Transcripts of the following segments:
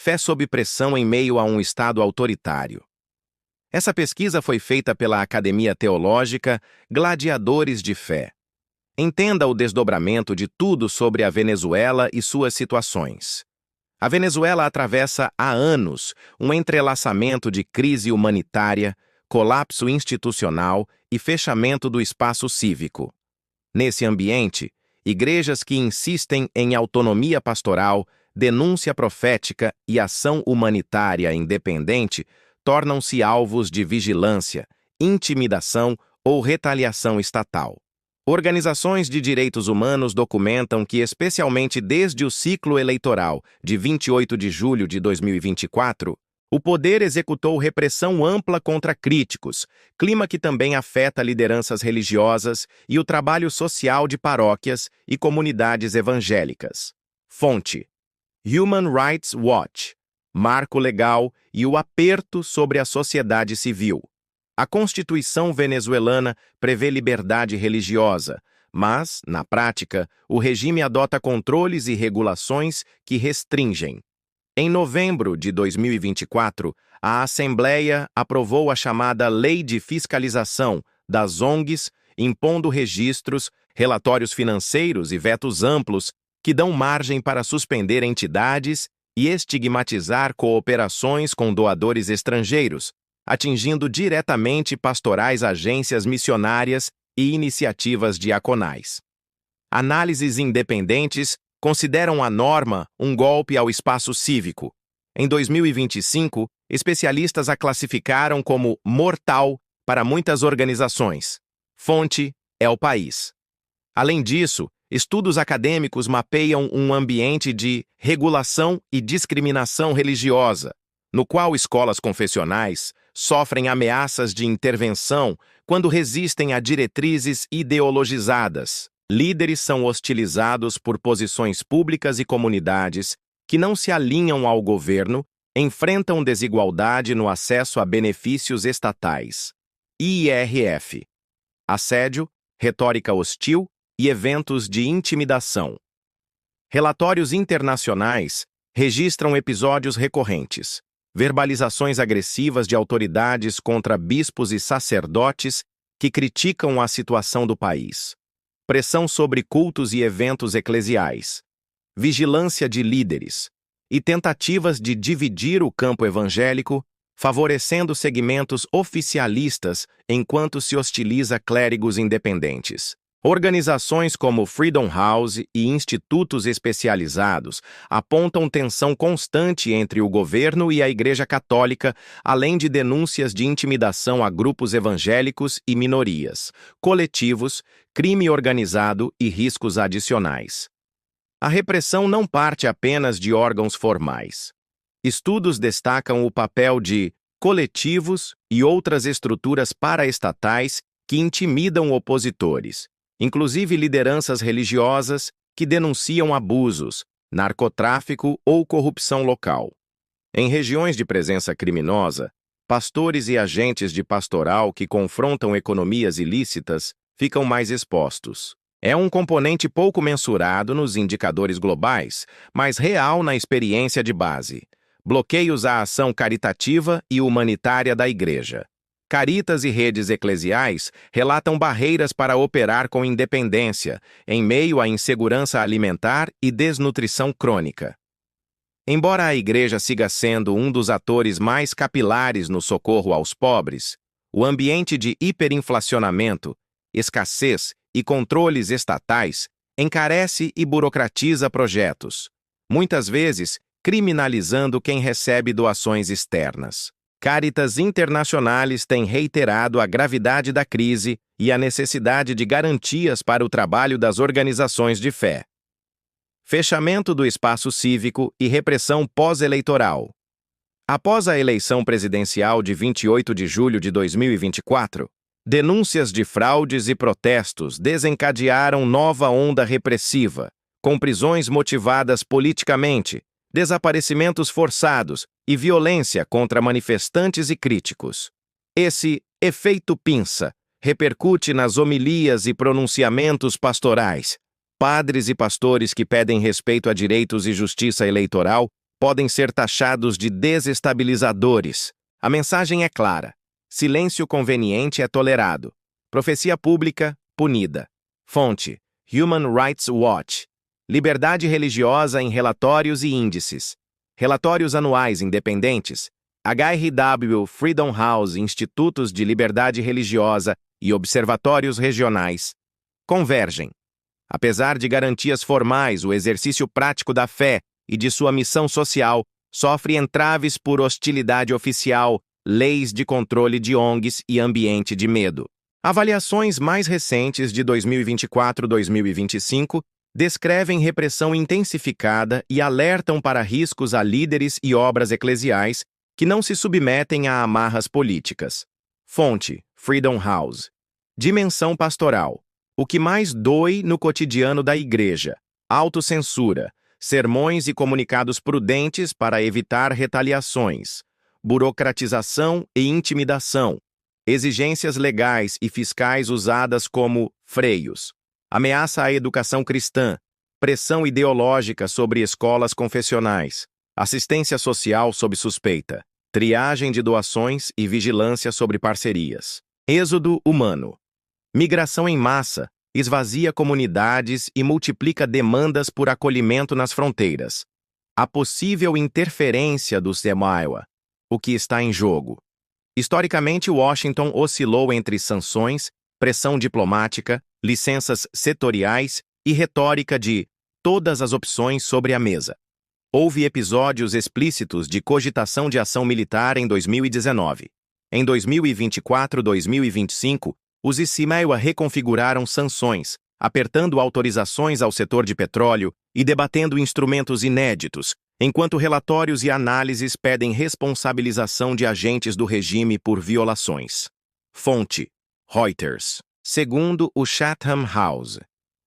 Fé sob pressão em meio a um Estado autoritário. Essa pesquisa foi feita pela Academia Teológica Gladiadores de Fé. Entenda o desdobramento de tudo sobre a Venezuela e suas situações. A Venezuela atravessa há anos um entrelaçamento de crise humanitária, colapso institucional e fechamento do espaço cívico. Nesse ambiente, igrejas que insistem em autonomia pastoral, denúncia profética e ação humanitária independente tornam-se alvos de vigilância, intimidação ou retaliação estatal. Organizações de direitos humanos documentam que, especialmente desde o ciclo eleitoral de 28 de julho de 2024, o poder executou repressão ampla contra críticos, clima que também afeta lideranças religiosas e o trabalho social de paróquias e comunidades evangélicas. Fonte: Human Rights Watch, Marco Legal e o aperto sobre a sociedade civil. A Constituição venezuelana prevê liberdade religiosa, mas, na prática, o regime adota controles e regulações que restringem. Em novembro de 2024, a Assembleia aprovou a chamada Lei de Fiscalização das ONGs, impondo registros, relatórios financeiros e vetos amplos que dão margem para suspender entidades e estigmatizar cooperações com doadores estrangeiros, atingindo diretamente pastorais, agências missionárias e iniciativas diaconais. Análises independentes consideram a norma um golpe ao espaço cívico. Em 2025, especialistas a classificaram como mortal para muitas organizações. Fonte: El País. Além disso, estudos acadêmicos mapeiam um ambiente de regulação e discriminação religiosa, no qual escolas confessionais sofrem ameaças de intervenção quando resistem a diretrizes ideologizadas. Líderes são hostilizados por posições públicas e comunidades que não se alinham ao governo, enfrentam desigualdade no acesso a benefícios estatais. IRF. Assédio, retórica hostil e eventos de intimidação. Relatórios internacionais registram episódios recorrentes: verbalizações agressivas de autoridades contra bispos e sacerdotes que criticam a situação do país, pressão sobre cultos e eventos eclesiais, vigilância de líderes e tentativas de dividir o campo evangélico, favorecendo segmentos oficialistas enquanto se hostiliza clérigos independentes. Organizações como Freedom House e institutos especializados apontam tensão constante entre o governo e a Igreja Católica, além de denúncias de intimidação a grupos evangélicos e minorias, coletivos, crime organizado e riscos adicionais. A repressão não parte apenas de órgãos formais. Estudos destacam o papel de coletivos e outras estruturas paraestatais que intimidam opositores, inclusive lideranças religiosas que denunciam abusos, narcotráfico ou corrupção local. Em regiões de presença criminosa, pastores e agentes de pastoral que confrontam economias ilícitas ficam mais expostos. É um componente pouco mensurado nos indicadores globais, mas real na experiência de base. Bloqueios à ação caritativa e humanitária da Igreja. Caritas e redes eclesiais relatam barreiras para operar com independência, em meio à insegurança alimentar e desnutrição crônica. Embora a Igreja siga sendo um dos atores mais capilares no socorro aos pobres, o ambiente de hiperinflacionamento, escassez e controles estatais encarece e burocratiza projetos, muitas vezes criminalizando quem recebe doações externas. Caritas Internacionales tem reiterado a gravidade da crise e a necessidade de garantias para o trabalho das organizações de fé. Fechamento do espaço cívico e repressão pós-eleitoral. Após a eleição presidencial de 28 de julho de 2024, denúncias de fraudes e protestos desencadearam nova onda repressiva, com prisões motivadas politicamente, desaparecimentos forçados e violência contra manifestantes e críticos. Esse efeito pinça repercute nas homilias e pronunciamentos pastorais. Padres e pastores que pedem respeito a direitos e justiça eleitoral podem ser taxados de desestabilizadores. A mensagem é clara. Silêncio conveniente é tolerado. Profecia pública, punida. Fonte: Human Rights Watch. Liberdade religiosa em relatórios e índices. Relatórios anuais independentes. HRW, Freedom House, Institutos de Liberdade Religiosa e observatórios regionais convergem. Apesar de garantias formais, o exercício prático da fé e de sua missão social sofre entraves por hostilidade oficial, leis de controle de ONGs e ambiente de medo. Avaliações mais recentes de 2024-2025 descrevem repressão intensificada e alertam para riscos a líderes e obras eclesiais que não se submetem a amarras políticas. Fonte: Freedom House. Dimensão pastoral. O que mais dói no cotidiano da igreja: autocensura, sermões e comunicados prudentes para evitar retaliações, burocratização e intimidação, exigências legais e fiscais usadas como freios, ameaça à educação cristã, pressão ideológica sobre escolas confessionais, assistência social sob suspeita, triagem de doações e vigilância sobre parcerias. Êxodo humano. Migração em massa esvazia comunidades e multiplica demandas por acolhimento nas fronteiras. A possível interferência do Semaiwa. O que está em jogo? Historicamente, Washington oscilou entre sanções, pressão diplomática, licenças setoriais e retórica de todas as opções sobre a mesa. Houve episódios explícitos de cogitação de ação militar em 2019. Em 2024-2025, os Semaiwa reconfiguraram sanções, apertando autorizações ao setor de petróleo e debatendo instrumentos inéditos, enquanto relatórios e análises pedem responsabilização de agentes do regime por violações. Fonte: Reuters. Segundo o Chatham House.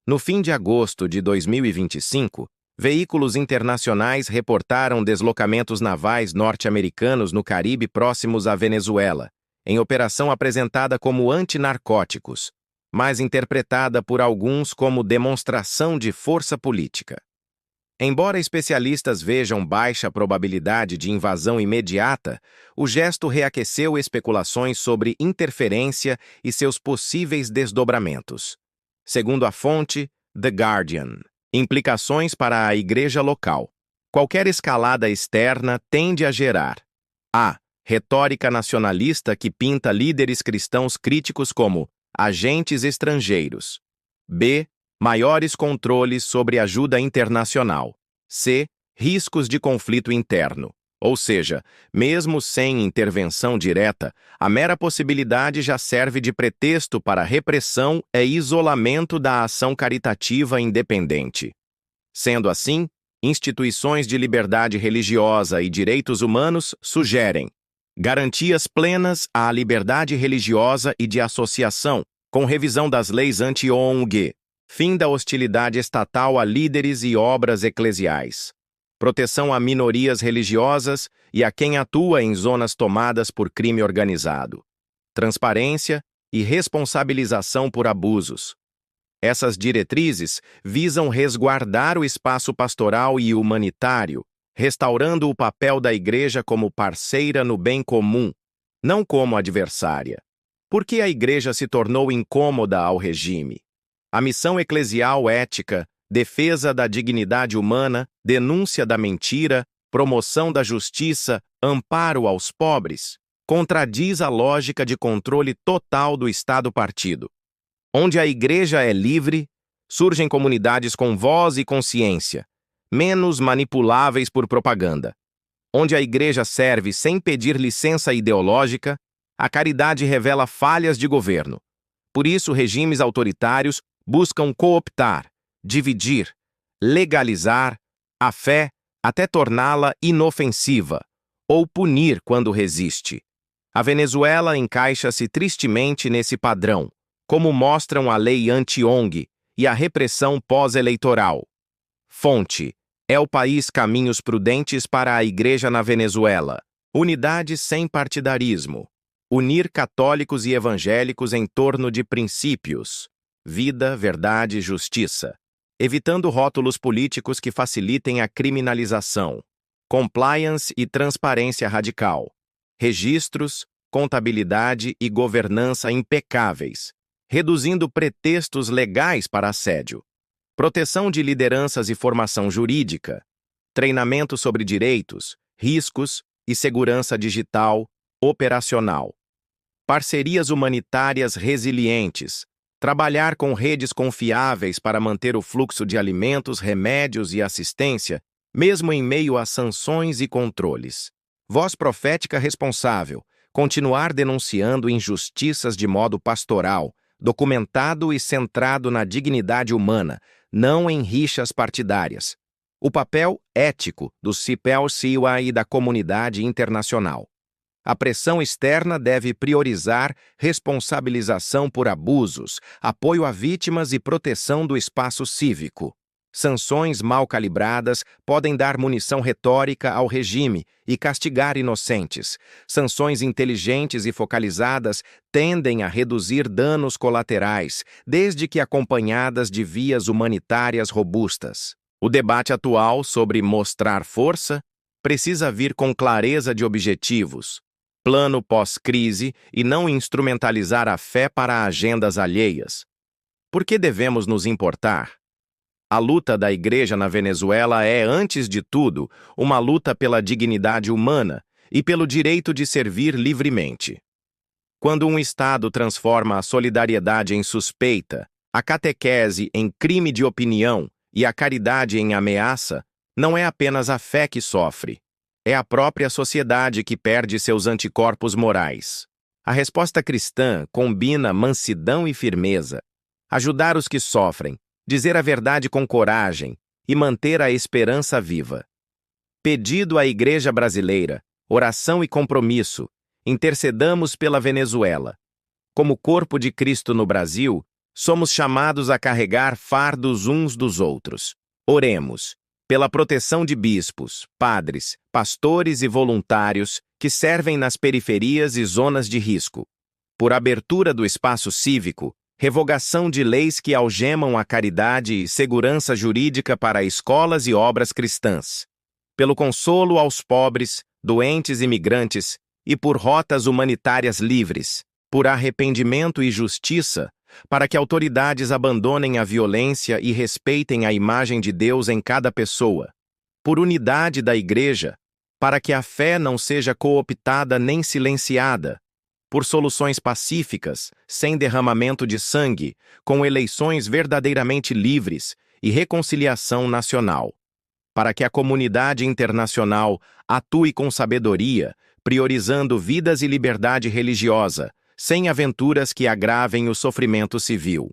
No fim de agosto de 2025, veículos internacionais reportaram deslocamentos navais norte-americanos no Caribe próximos à Venezuela, em operação apresentada como antinarcóticos, mas interpretada por alguns como demonstração de força política. Embora especialistas vejam baixa probabilidade de invasão imediata, o gesto reaqueceu especulações sobre interferência e seus possíveis desdobramentos. Segundo a fonte, The Guardian. Implicações para a igreja local. Qualquer escalada externa tende a gerar a. Retórica nacionalista que pinta líderes cristãos críticos como agentes estrangeiros. B. Maiores controles sobre ajuda internacional. C. Riscos de conflito interno. Ou seja, mesmo sem intervenção direta, a mera possibilidade já serve de pretexto para repressão e isolamento da ação caritativa independente. Sendo assim, instituições de liberdade religiosa e direitos humanos sugerem garantias plenas à liberdade religiosa e de associação, com revisão das leis anti-ONG, fim da hostilidade estatal a líderes e obras eclesiais, proteção a minorias religiosas e a quem atua em zonas tomadas por crime organizado, transparência e responsabilização por abusos. Essas diretrizes visam resguardar o espaço pastoral e humanitário, restaurando o papel da igreja como parceira no bem comum, não como adversária. Por que a igreja se tornou incômoda ao regime? A missão eclesial ética, defesa da dignidade humana, denúncia da mentira, promoção da justiça, amparo aos pobres, contradiz a lógica de controle total do Estado-partido. Onde a igreja é livre, surgem comunidades com voz e consciência, menos manipuláveis por propaganda. Onde a igreja serve sem pedir licença ideológica, a caridade revela falhas de governo. Por isso, regimes autoritários buscam cooptar, dividir, legalizar a fé até torná-la inofensiva, ou punir quando resiste. A Venezuela encaixa-se tristemente nesse padrão, como mostram a lei anti-ONG e a repressão pós-eleitoral. Fonte: É o país Caminhos Prudentes para a Igreja na Venezuela. Unidade sem partidarismo. Unir católicos e evangélicos em torno de princípios. Vida, verdade e justiça. Evitando rótulos políticos que facilitem a criminalização. compliance e transparência radical, registros, contabilidade e governança impecáveis, reduzindo pretextos legais para assédio, proteção de lideranças e formação jurídica, treinamento sobre direitos, riscos e segurança digital operacional, parcerias humanitárias resilientes, trabalhar com redes confiáveis para manter o fluxo de alimentos, remédios e assistência, mesmo em meio a sanções e controles. Voz profética responsável, continuar denunciando injustiças de modo pastoral, documentado e centrado na dignidade humana, não em rixas partidárias. O papel ético do CIPEL-CIWA e da comunidade internacional. A pressão externa deve priorizar responsabilização por abusos, apoio a vítimas e proteção do espaço cívico. Sanções mal calibradas podem dar munição retórica ao regime e castigar inocentes. Sanções inteligentes e focalizadas tendem a reduzir danos colaterais, desde que acompanhadas de vias humanitárias robustas. O debate atual sobre mostrar força precisa vir com clareza de objetivos, plano pós-crise e não instrumentalizar a fé para agendas alheias. Por que devemos nos importar? A luta da Igreja na Venezuela é, antes de tudo, uma luta pela dignidade humana e pelo direito de servir livremente. Quando um Estado transforma a solidariedade em suspeita, a catequese em crime de opinião e a caridade em ameaça, não é apenas a fé que sofre. É a própria sociedade que perde seus anticorpos morais. A resposta cristã combina mansidão e firmeza, ajudar os que sofrem, dizer a verdade com coragem e manter a esperança viva. Pedido à Igreja Brasileira, oração e compromisso, intercedamos pela Venezuela. Como corpo de Cristo no Brasil, somos chamados a carregar fardos uns dos outros. Oremos pela proteção de bispos, padres, pastores e voluntários que servem nas periferias e zonas de risco, por abertura do espaço cívico, revogação de leis que algemam a caridade e segurança jurídica para escolas e obras cristãs, pelo consolo aos pobres, doentes e migrantes e por rotas humanitárias livres, por arrependimento e justiça, para que autoridades abandonem a violência e respeitem a imagem de Deus em cada pessoa, por unidade da Igreja, para que a fé não seja cooptada nem silenciada, por soluções pacíficas, sem derramamento de sangue, com eleições verdadeiramente livres e reconciliação nacional, para que a comunidade internacional atue com sabedoria, priorizando vidas e liberdade religiosa, sem aventuras que agravem o sofrimento civil.